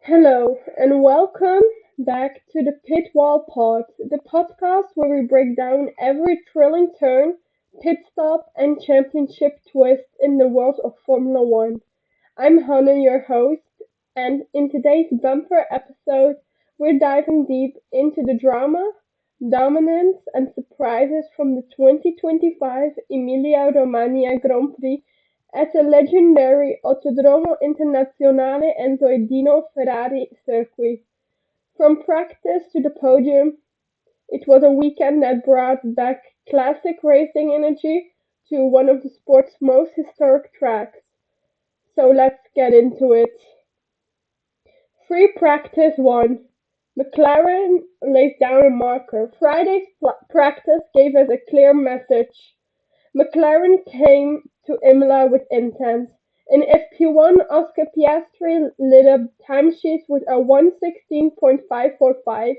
Hello and welcome back to the Pit Wall Pod, the podcast where we break down every thrilling turn, pit stop, and championship twist in the world of Formula One. I'm Hannah, your host, and in today's bumper episode, we're diving deep into the drama, dominance, and surprises from the 2025 Emilia-Romagna Grand Prix at the legendary Autodromo Internazionale Enzo Ferrari circuit. From practice to the podium, it was a weekend that brought back classic racing energy to one of the sport's most historic tracks. So let's get into it. Free practice 1. McLaren lays down a marker. Friday's practice gave us a clear message. McLaren came to Imola with intent. In FP1, Oscar Piastri lit up timesheets with a 1:16.545,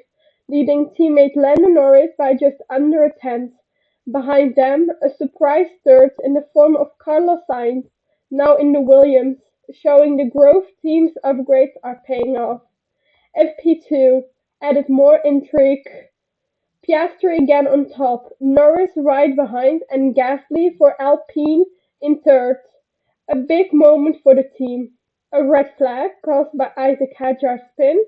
leading teammate Lando Norris by just under a tenth. Behind them, a surprise third in the form of Carlos Sainz, now in the Williams, showing the growth team's upgrades are paying off. FP2 added more intrigue. Piastri again on top, Norris right behind, and Gasly for Alpine in third. A big moment for the team. A red flag caused by Isaac Hadjar's spin,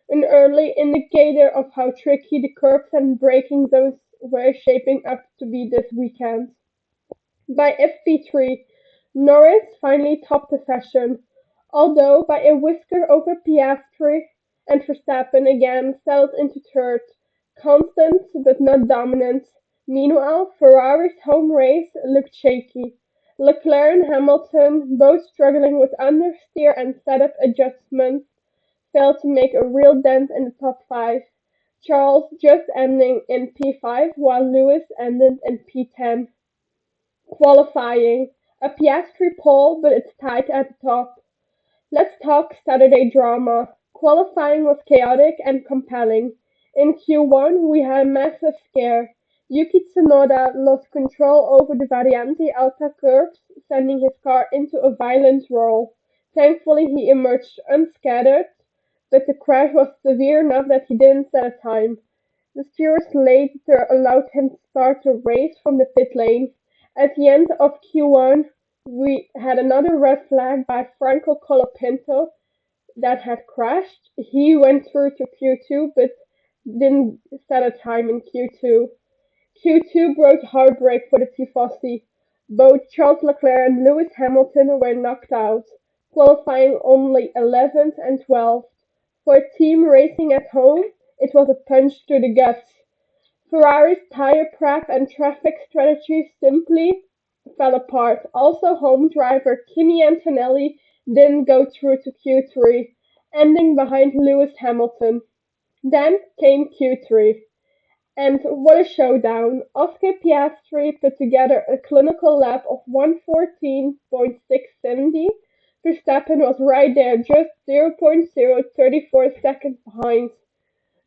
an early indicator of how tricky the curbs and braking zones were shaping up to be this weekend. By FP3, Norris finally topped the session, although by a whisker over Piastri, and Verstappen again settled into third, constant but not dominant. Meanwhile, Ferrari's home race looked shaky. Leclerc and Hamilton, both struggling with understeer and setup adjustments, failed to make a real dent in the top five. Charles just ending in P5 while Lewis ended in P10. Qualifying: a Piastri pole, but it's tight at the top. Let's talk Saturday drama. Qualifying was chaotic and compelling. In Q1, we had a massive scare. Yuki Tsunoda lost control over the Variante Alta curves, sending his car into a violent roll. Thankfully, he emerged unscathed, but the crash was severe enough that he didn't set a time. The stewards later allowed him to start the race from the pit lane. At the end of Q1, we had another red flag by Franco Colapinto that had crashed. He went through to Q2 but didn't set a time in Q2. Q2 brought heartbreak for the Tifosi. Both Charles Leclerc and Lewis Hamilton were knocked out, qualifying only 11th and 12th. For a team racing at home, it was a punch to the gut. Ferrari's tire prep and traffic strategy simply fell apart. Also, home driver Kimi Antonelli didn't go through to Q3, ending behind Lewis Hamilton. Then came Q3. And what a showdown! Oscar Piastri put together a clinical lap of 1:14.670. Verstappen was right there, just 0.034 seconds behind.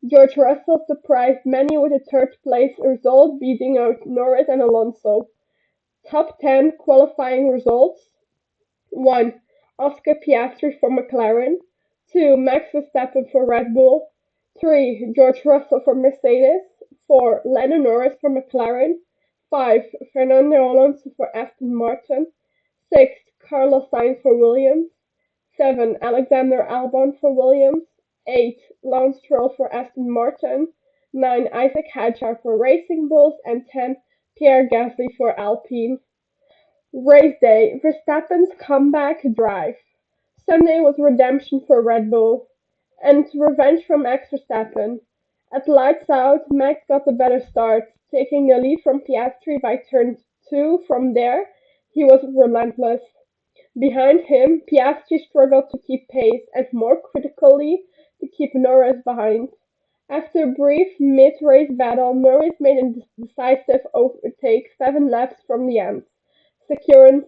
George Russell surprised many with a third place result, beating out Norris and Alonso. Top 10 qualifying results: 1. Oscar Piastri for McLaren. 2. Max Verstappen for Red Bull. 3. George Russell for Mercedes. 4. Lando Norris for McLaren. 5. Fernando Alonso for Aston Martin. 6. Carlos Sainz for Williams. 7. Alexander Albon for Williams. 8. Lance Stroll for Aston Martin. 9. Isaac Hadjar for Racing Bulls. And 10. Pierre Gasly for Alpine. Race day: Verstappen's comeback drive. Sunday was redemption for Red Bull, and revenge from Max Verstappen. At lights out, Max got the better start, taking the lead from Piastri by turn 2. From there, he was relentless. Behind him, Piastri struggled to keep pace, and more critically, to keep Norris behind. After a brief mid-race battle, Norris made a decisive overtake 7 laps from the end, securing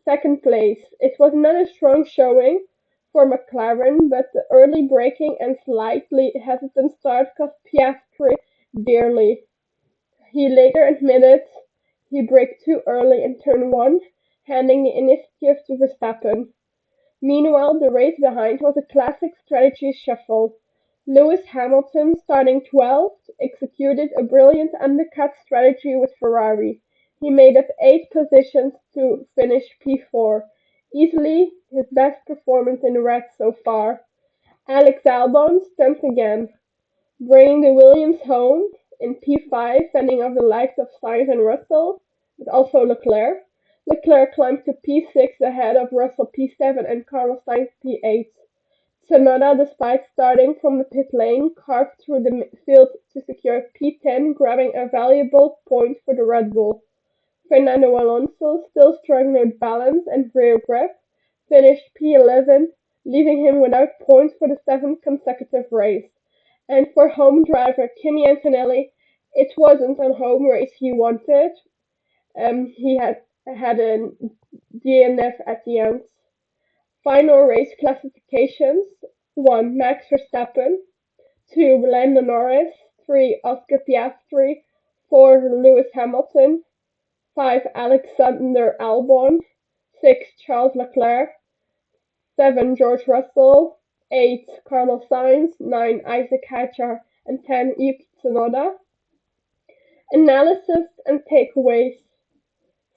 second place. It was not a strong showing for McLaren, but the early braking and slightly hesitant start cost Piastri dearly. He later admitted he braked too early in turn 1, handing the initiative to Verstappen. Meanwhile, the race behind was a classic strategy shuffle. Lewis Hamilton, starting 12th, executed a brilliant undercut strategy with Ferrari. He made up 8 positions to finish P4, easily his best performance in the red so far. Alex Albon stumped again, bringing the Williams home in P5, fending off the likes of Sainz and Russell, but also Leclerc. Leclerc climbed to P6 ahead of Russell P7 and Carlos Sainz P8. Tsunoda, despite starting from the pit lane, carved through the field to secure P10, grabbing a valuable point for the Red Bull. Fernando Alonso, still struggling with balance and rear grip, finished P11, leaving him without points for the 7th consecutive race. And for home driver Kimi Antonelli, it wasn't a home race he wanted. He had a DNF at the end. Final race classifications: 1. Max Verstappen, 2. Lando Norris, 3. Oscar Piastri, 4. Lewis Hamilton, 5. Alexander Albon, 6. Charles Leclerc, 7. George Russell, 8. Carlos Sainz, 9. Isaac Hadjar, and 10. Yuki Tsunoda. Analysis and takeaways.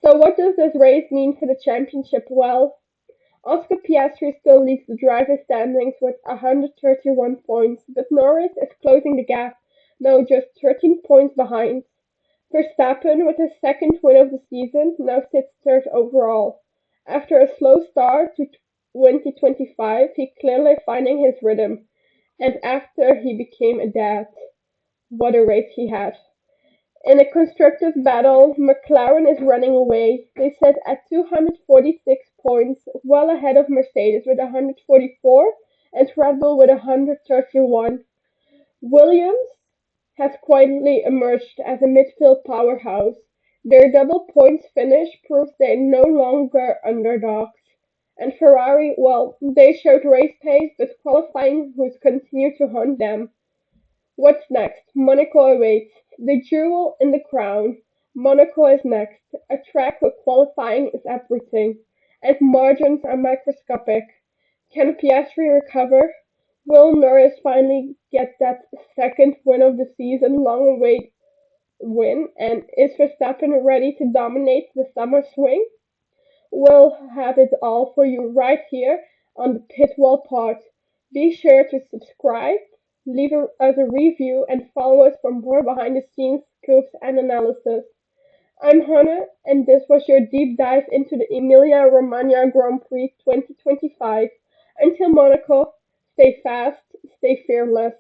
So what does this race mean for the championship? Well, Oscar Piastri still leads the driver standings with 131 points, but Norris is closing the gap, now just 13 points behind. Verstappen, with his second win of the season, now sits third overall. After a slow start to 2025, he's clearly finding his rhythm, and after he became a dad, what a race he had. In a constructive battle, mclaren is running away. They sit at 246 points, well ahead of Mercedes with 144 and Red Bull with 131. Williams has quietly emerged as a midfield powerhouse. Their double points finish proves they're no longer underdogs. And Ferrari, well, they showed race pace, but qualifying has continued to hunt them. What's next? Monaco awaits. The jewel in the crown. Monaco is next. A track where qualifying is everything, and margins are microscopic. Can Piastri recover? Will Norris finally get that second win of the season, long awaited win? And is Verstappen ready to dominate the summer swing? We'll have it all for you right here on the Pitwall Pod. Be sure to subscribe, leave us a review, and follow us for more behind the scenes scoops and analysis. I'm Hannah, and this was your deep dive into the Emilia Romagna Grand Prix 2025. Until Monaco, stay fast, stay fearless.